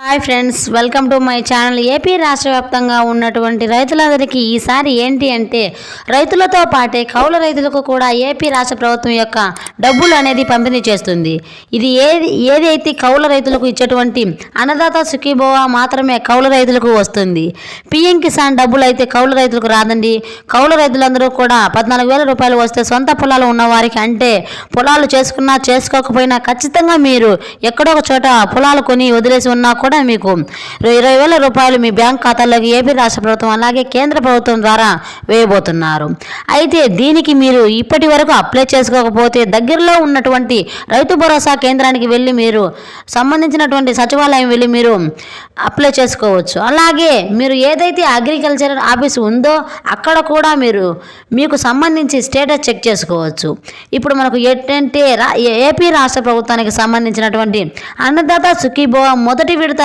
Hi friends, welcome to my channel. AP రాష్ట్ర వ్యాప్తంగా ఉన్నటువంటి రైతులందరికీ ఈసారి ఏంటి అంటే రైతులతో పాటే కౌలు రైతులకు కూడా ఏపీ రాష్ట్ర ప్రభుత్వం యొక్క డబ్బులు అనేది పంపిణీ చేస్తుంది. ఇది ఏదైతే కౌలు రైతులకు ఇచ్చేటువంటి అన్నదాత సుఖీభవ మాత్రమే కౌలు రైతులకు వస్తుంది. పిఎం కిసాన్ డబ్బులు అయితే కౌలు రైతులకు రాదండి. కౌలు రైతులందరూ కూడా 14,000 రూపాయలు వస్తే సొంత పొలాలు ఉన్నవారికి, అంటే పొలాలు చేసుకున్నా చేసుకోకపోయినా ఖచ్చితంగా మీరు ఎక్కడో ఒక చోట పొలాలు కొని వదిలేసి ఉన్నా కూడా మీకు 20,000 రూపాయలు మీ బ్యాంక్ ఖాతాలోకి ఏపీ రాష్ట్ర ప్రభుత్వం అలాగే కేంద్ర ప్రభుత్వం ద్వారా వేయబోతున్నారు. అయితే దీనికి మీరు ఇప్పటి వరకు అప్లై చేసుకోకపోతే దగ్గరలో ఉన్నటువంటి రైతు భరోసా కేంద్రానికి వెళ్ళి మీరు సంబంధించినటువంటి సచివాలయం వెళ్ళి మీరు అప్లై చేసుకోవచ్చు. అలాగే మీరు ఏదైతే అగ్రికల్చర్ ఆఫీస్ ఉందో అక్కడ కూడా మీకు సంబంధించి స్టేటస్ చెక్ చేసుకోవచ్చు. ఇప్పుడు మనకు ఏంటంటే ఏపీ రాష్ట్ర ప్రభుత్వానికి సంబంధించినటువంటి అన్నదాత సుఖీభవ మొదటి విడత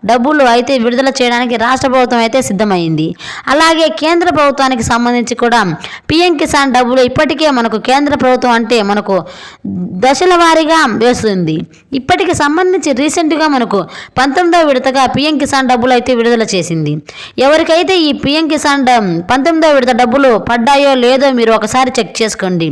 డబ్బులు అయితే విడుదల చేయడానికి రాష్ట్ర ప్రభుత్వం అయితే సిద్ధమైంది. అలాగే కేంద్ర ప్రభుత్వానికి సంబంధించి కూడా పిఎం కిసాన్ డబ్బులు ఇప్పటికే మనకు కేంద్ర ప్రభుత్వం అంటే మనకు దశల వారీగా వేస్తుంది. ఇప్పటికి సంబంధించి రీసెంట్గా మనకు 19వ విడతగా పిఎం కిసాన్ డబ్బులు అయితే విడుదల చేసింది. ఎవరికైతే ఈ పిఎం కిసాన్ 19వ విడత డబ్బులు పడ్డాయో లేదో మీరు ఒకసారి చెక్ చేసుకోండి.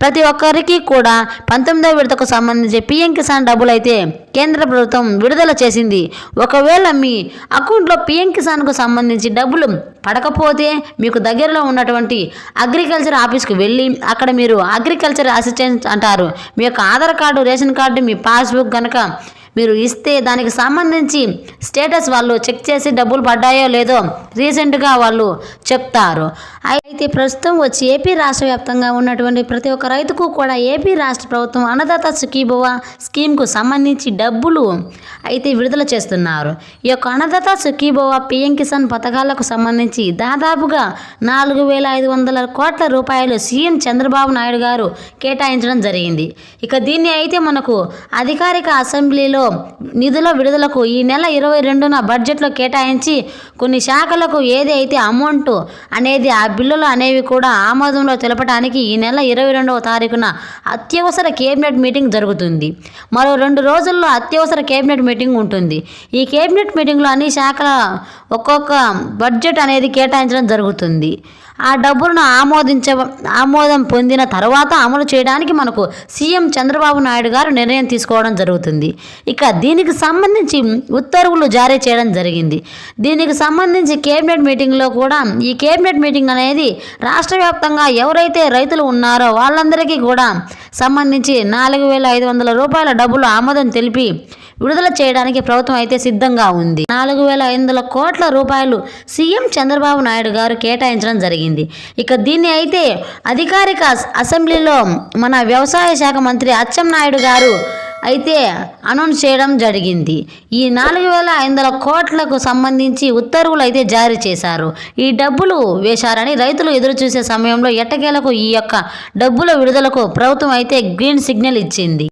ప్రతి ఒక్కరికి కూడా 19వ విడతకు సంబంధించి పిఎం కిసాన్ డబ్బులు అయితే కేంద్ర ప్రభుత్వం విడుదల చేసింది. ఒకవేళ మీ అకౌంట్లో పిఎం కిసాన్కు సంబంధించి డబ్బులు పడకపోతే మీకు దగ్గరలో ఉన్నటువంటి అగ్రికల్చర్ ఆఫీస్కి వెళ్ళి అక్కడ మీరు అగ్రికల్చర్ అసిస్టెంట్ అంటారు, మీ యొక్క ఆధార్ కార్డు, రేషన్ కార్డు, మీ పాస్బుక్ కనుక మీరు ఇస్తే దానికి సంబంధించి స్టేటస్ వాళ్ళు చెక్ చేసి డబ్బులు పడ్డాయో లేదో రీసెంట్గా వాళ్ళు చెప్తారు. అయితే ప్రస్తుతం వచ్చి ఏపీ రాష్ట్ర వ్యాప్తంగా ఉన్నటువంటి ప్రతి ఒక్క రైతుకు కూడా ఏపీ రాష్ట్ర ప్రభుత్వం అన్నదాత సుఖీభవ స్కీమ్కు సంబంధించి డబ్బులు అయితే విడుదల చేస్తున్నారు. ఈ యొక్క అన్నదాత సుఖీభవ పిఎం కిసాన్ పథకాలకు సంబంధించి దాదాపుగా 4,500 కోట్ల రూపాయలు సీఎం చంద్రబాబు నాయుడు గారు కేటాయించడం జరిగింది. ఇక దీన్ని అయితే మనకు అధికారిక అసెంబ్లీలో నిధుల విడుదలకు ఈ నెల 22న బడ్జెట్లో కేటాయించి కొన్ని శాఖలకు ఏది అయితే అమౌంట్ అనేది ఆ బిల్లులు అనేవి కూడా ఆమోదంలో తెలపడానికి ఈ నెల 22వ తారీఖున అత్యవసర కేబినెట్ మీటింగ్ జరుగుతుంది. మరో 2 రోజుల్లో అత్యవసర కేబినెట్ మీటింగ్ ఉంటుంది. ఈ కేబినెట్ మీటింగ్లో అన్ని శాఖల ఒక్కొక్క బడ్జెట్ అనేది కేటాయించడం జరుగుతుంది. ఆ డబ్బులను ఆమోదం పొందిన తర్వాత అమలు చేయడానికి మనకు సీఎం చంద్రబాబు నాయుడు గారు నిర్ణయం తీసుకోవడం జరుగుతుంది. ఇక దీనికి సంబంధించి ఉత్తర్వులు జారీ చేయడం జరిగింది. దీనికి సంబంధించి కేబినెట్ మీటింగ్లో కూడా ఈ కేబినెట్ మీటింగ్ అనేది రాష్ట్ర వ్యాప్తంగా ఎవరైతే రైతులు ఉన్నారో వాళ్ళందరికీ కూడా సంబంధించి 4,500 రూపాయల డబ్బులు ఆమోదం తెలిపి విడుదల చేయడానికి ప్రభుత్వం అయితే సిద్ధంగా ఉంది. 4,500 కోట్ల రూపాయలు సీఎం చంద్రబాబు నాయుడు గారు కేటాయించడం జరిగింది. ఇక దీన్ని అయితే అధికారిక అసెంబ్లీలో మన వ్యవసాయ శాఖ మంత్రి అచ్చెన్నాయుడు గారు అయితే అనౌన్స్ చేయడం జరిగింది. ఈ 4,500 కోట్లకు సంబంధించి ఉత్తర్వులు అయితే జారీ చేశారు. ఈ డబ్బులు వేశారని రైతులు ఎదురు చూసే సమయంలో ఎట్టకేలకు ఈ యొక్క డబ్బుల విడుదలకు ప్రభుత్వం అయితే గ్రీన్ సిగ్నల్ ఇచ్చింది.